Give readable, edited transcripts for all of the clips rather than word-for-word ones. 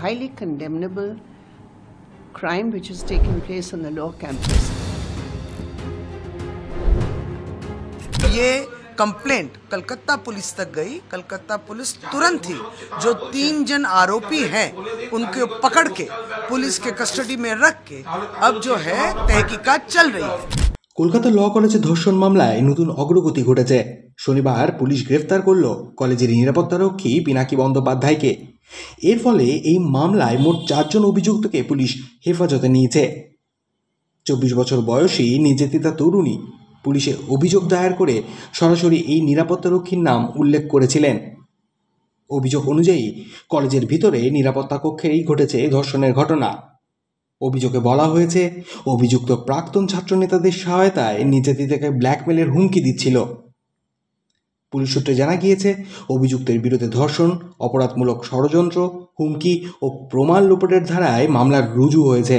highly condemnable crime which has taken place on the law campus. ये complaint Calcutta police तक गई। Calcutta police तुरंत ही जो 3 जन आरोपी हैं उनको पकड़ के पुलिस के कस्टडी में रख के अब जो है तहकीकात चल रही है। কলকাতা ল কলেজে ধর্ষণ মামলায় নতুন অগ্রগতি ঘটেছে। শনিবার পুলিশ গ্রেফতার করল কলেজের নিরাপত্তারক্ষী পিনাকি বন্দ্যোপাধ্যায়কে। এর ফলে এই মামলায় মোট 4 জন অভিযুক্তকে পুলিশ হেফাজতে নিয়েছে। 24 বছর বয়সী নির্যাতিতা তরুণী পুলিশে অভিযোগ দায়ের করে সরাসরি এই নিরাপত্তারক্ষীর নাম উল্লেখ করেছিলেন। অভিযোগ অনুযায়ী কলেজের ভিতরে নিরাপত্তা কক্ষেই ঘটেছে ধর্ষণের ঘটনা। অভিযোগে বলা হয়েছে অভিযুক্ত প্রাক্তন ছাত্রনেতাদের সহায়তায় নির্যাতিতাকে ব্ল্যাকমেলের হুমকি দিচ্ছিল। পুলিশ সূত্রে জানা গিয়েছে অভিযুক্তের বিরুদ্ধে ধর্ষণ, অপরাধমূলক ষড়যন্ত্র, হুমকি ও প্রমাণ লোপাটের ধারায় মামলা রুজু হয়েছে।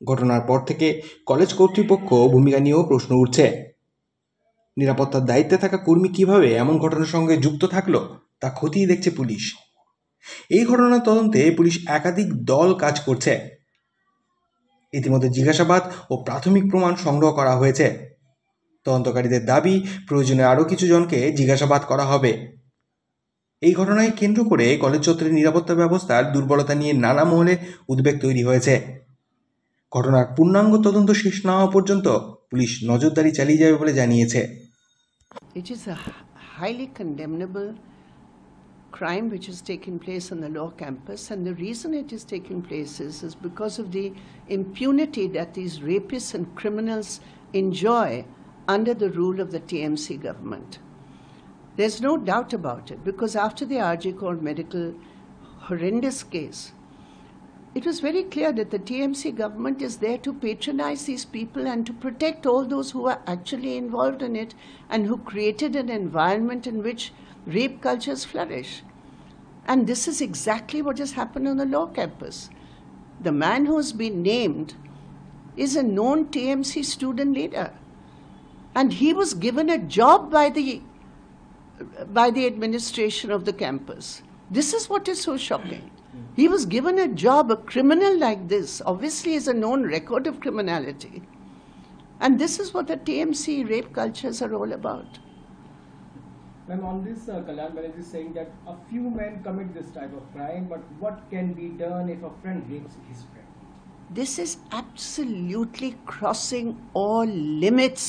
ঘটনার পর থেকে কলেজ কর্তৃপক্ষ ভূমিকা নিয়েও প্রশ্ন উঠছে। নিরাপত্তার দায়িত্বে থাকা কর্মী কিভাবে এমন ঘটনার সঙ্গে যুক্ত থাকলো তা খতিয়ে দেখছে পুলিশ। এই ঘটনার তদন্তে পুলিশ একাধিক দল কাজ করছে। ইতিমধ্যে জিজ্ঞাসাবাদ ও প্রাথমিক প্রমাণ সংগ্রহ করা হয়েছে। তদন্তকারীদের দাবি প্রয়োজনে আরও কিছু জনকে জিজ্ঞাসাবাদ করা হবে। এই ঘটনায় কেন্দ্র করে কলেজ চত্বরের নিরাপত্তা ব্যবস্থার দুর্বলতা নিয়ে নানা মহলে উদ্বেগ তৈরি হয়েছে। ঘটনার পূর্ণাঙ্গ তদন্ত শেষ না হওয়া পর্যন্ত পুলিশ নজরদারি চালিয়ে যাবে বলে জানিয়েছে। It is a highly condemnable crime which has taken place on the law campus, and the reason it is taking place is because of the impunity that these rapists and criminals enjoy under the rule of the TMC government. There's no doubt about it, because after the RG Kar medical horrendous case, it was very clear that the TMC government is there to patronize these people and to protect all those who are actually involved in it and who created an environment in which rape cultures flourish. And this is exactly what has happened on the law campus. The man who has been named is a known TMC student leader, and he was given a job by the administration of the campus. This is what is so shocking. He was given a job. A criminal like this obviously is a known record of criminality, and this is what the TMC rape cultures are all about. Ma'am, on this, Kalyan Banerjee is saying that a few men commit this type of crime, but what can be done if a friend rapes his friend? This is absolutely crossing all limits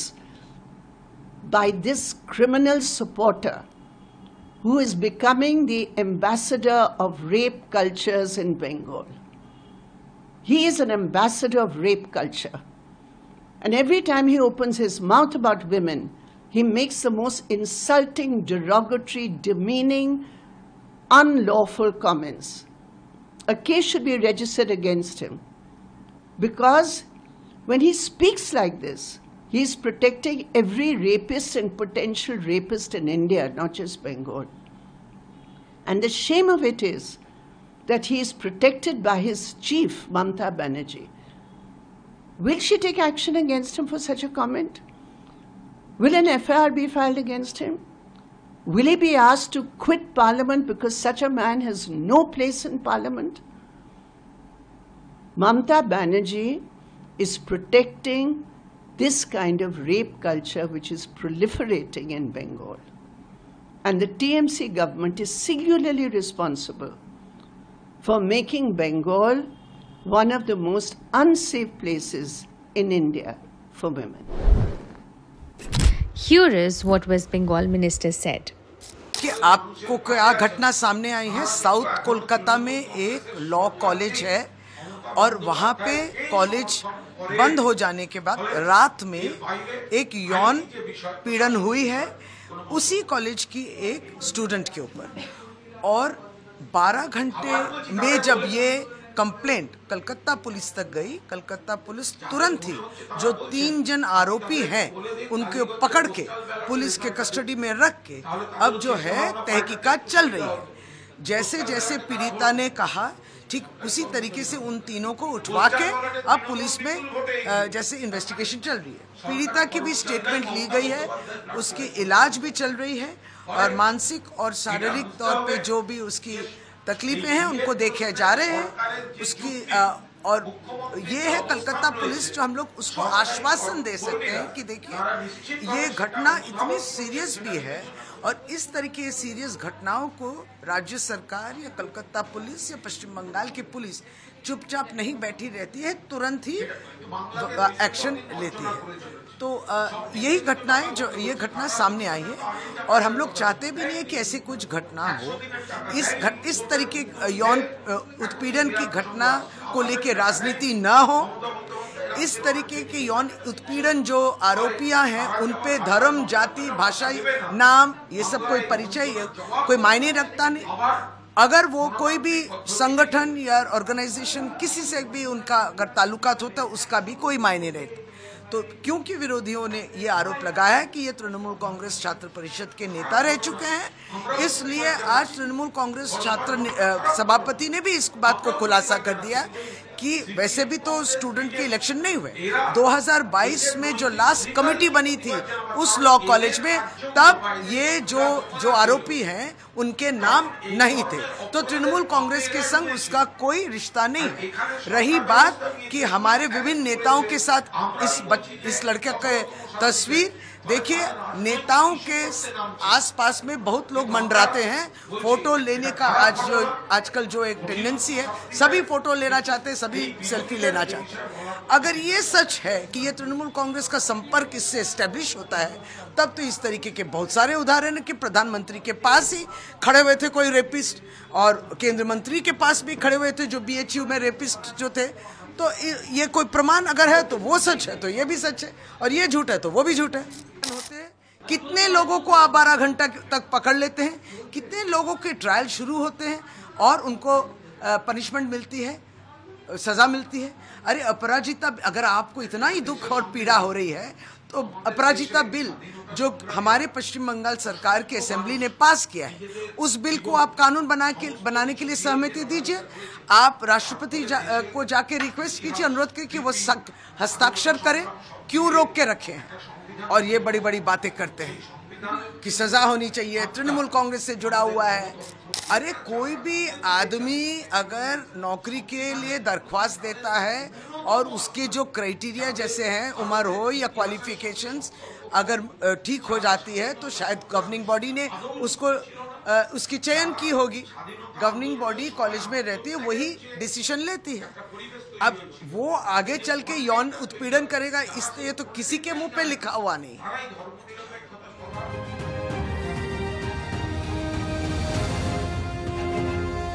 by this criminal supporter who is becoming the ambassador of rape cultures in Bengal. He is an ambassador of rape culture. And every time he opens his mouth about women, he makes the most insulting, derogatory, demeaning, unlawful comments. A case should be registered against him, because when he speaks like this, he is protecting every rapist and potential rapist in India, not just Bengal. And the shame of it is that he is protected by his chief, Mamta Banerjee. Will she take action against him for such a comment? Will an FIR be filed against him? Will he be asked to quit Parliament because such a man has no place in Parliament? Mamta Banerjee is protecting this kind of rape culture which is proliferating in Bengal. And the TMC government is singularly responsible for making Bengal one of the most unsafe places in India for women. Here is what West Bengal minister said. कि आपको क्या घटना सामने आई है। South Kolkata में एक law college है और वहाँ पे कॉलेज बंद हो जाने के बाद रात में एक यौन पीड़न हुई है उसी कॉलेज की एक स्टूडेंट के ऊपर। और 12 घंटे में जब ये कंप्लेंट कलकत्ता पुलिस तक गई, कलकत्ता पुलिस तुरंत ही जो 3 जन आरोपी हैं उनको पकड़ के पुलिस के कस्टडी में रख के अब जो है तहकीकात चल रही है। जैसे जैसे पीड़िता ने कहा ठीक उसी तरीके से उन तीनों को उठवा के अब पुलिस में जैसे इन्वेस्टिगेशन चल रही है। पीड़िता की भी स्टेटमेंट ली गई है, उसकी इलाज भी चल रही है और मानसिक और शारीरिक तौर पे जो भी उसकी तकलीफें हैं उनको देखे जा रहे हैं उसकी और ये है कलकत्ता पुलिस जो हम लोग उसको आश्वासन दे सकते हैं कि देखिए ये घटना इतनी सीरियस भी है और इस तरीके की सीरियस घटनाओं को राज्य सरकार या कलकत्ता पुलिस या पश्चिम बंगाल की पुलिस चुपचाप नहीं बैठी रहती है, तुरंत ही एक्शन लेती है। तो यही घटनाएं जो ये घटना सामने आई है और हम लोग चाहते भी नहीं है कि ऐसी कुछ घटना हो। इस तरीके यौन उत्पीड़न की घटना को लेके राजनीति न हो। इस तरीके के यौन उत्पीड़न जो आरोपियां हैं उन पे धर्म, जाति, भाषा, नाम ये सब कोई परिचय कोई मायने रखता नहीं। अगर वो कोई भी संगठन या ऑर्गेनाइजेशन किसी से भी उनका अगर ताल्लुकात होता उसका भी कोई मायने नहीं। तो क्योंकि विरोधियों ने ये आरोप लगाया है कि ये तृणमूल कांग्रेस छात्र परिषद के नेता रह चुके हैं, इसलिए आज तृणमूल कांग्रेस छात्र सभापति ने भी इस बात को खुलासा कर दिया कि वैसे भी तो स्टूडेंट के इलेक्शन नहीं हुए। 2022 में जो लास्ट कमेटी बनी थी उस लॉ कॉलेज में, तब ये जो आरोपी हैं उनके नाम नहीं थे, तो तृणमूल कांग्रेस के संग उसका कोई रिश्ता नहीं है। रही बात कि हमारे विभिन्न नेताओं के साथ इस लड़के के तस्वीर देखिए, नेताओं के आसपास में बहुत लोग मंडराते हैं फोटो लेने का। आजकल जो एक टेंडेंसी है, सभी फोटो लेना चाहते हैं, सभी सेल्फी लेना चाहते हैं। अगर ये सच है कि ये तृणमूल कांग्रेस का संपर्क इससे एस्टेब्लिश होता है, तब तो इस तरीके के बहुत सारे उदाहरण है कि प्रधानमंत्री के पास ही खड़े हुए थे कोई रेपिस्ट और केंद्रीय मंत्री के पास भी खड़े हुए थे जो BHU में रेपिस्ट जो थे। तो ये कोई प्रमाण अगर है तो वो सच है, तो ये भी सच है, और ये झूठ है तो वो भी झूठ है। कितने लोगों को आप 12 घंटा तक पकड़ लेते हैं, कितने लोगों के ट्रायल शुरू होते हैं और उनको पनिशमेंट मिलती है, सजा मिलती है। अरे अपराजिता, अगर आपको इतना ही दुख और पीड़ा हो रही है तो अपराजिता बिल जो हमारे पश्चिम बंगाल सरकार की असेंबली ने पास किया है, उस बिल को आप कानून बनाने के लिए सहमति दीजिए। आप राष्ट्रपति को जाके रिक्वेस्ट कीजिए, अनुरोध कीजिए कि वो हस्ताक्षर करें। क्यों रोक के रखे हैं? और ये बड़ी बड़ी बातें करते हैं कि सजा होनी चाहिए, तृणमूल कांग्रेस से जुड़ा हुआ है। अरे कोई भी आदमी अगर नौकरी के लिए दरख्वास्त देता है और उसके जो क्राइटेरिया जैसे हैं, उम्र हो या क्वालिफिकेशंस अगर ठीक हो जाती है, तो शायद गवर्निंग बॉडी ने उसकी चयन की होगी। गवर्निंग बॉडी कॉलेज में रहती है, वही डिसीजन लेती है। अब वो आगे चल के यौन उत्पीड़न करेगा, इसलिए तो किसी के मुंह पे लिखा हुआ नहीं।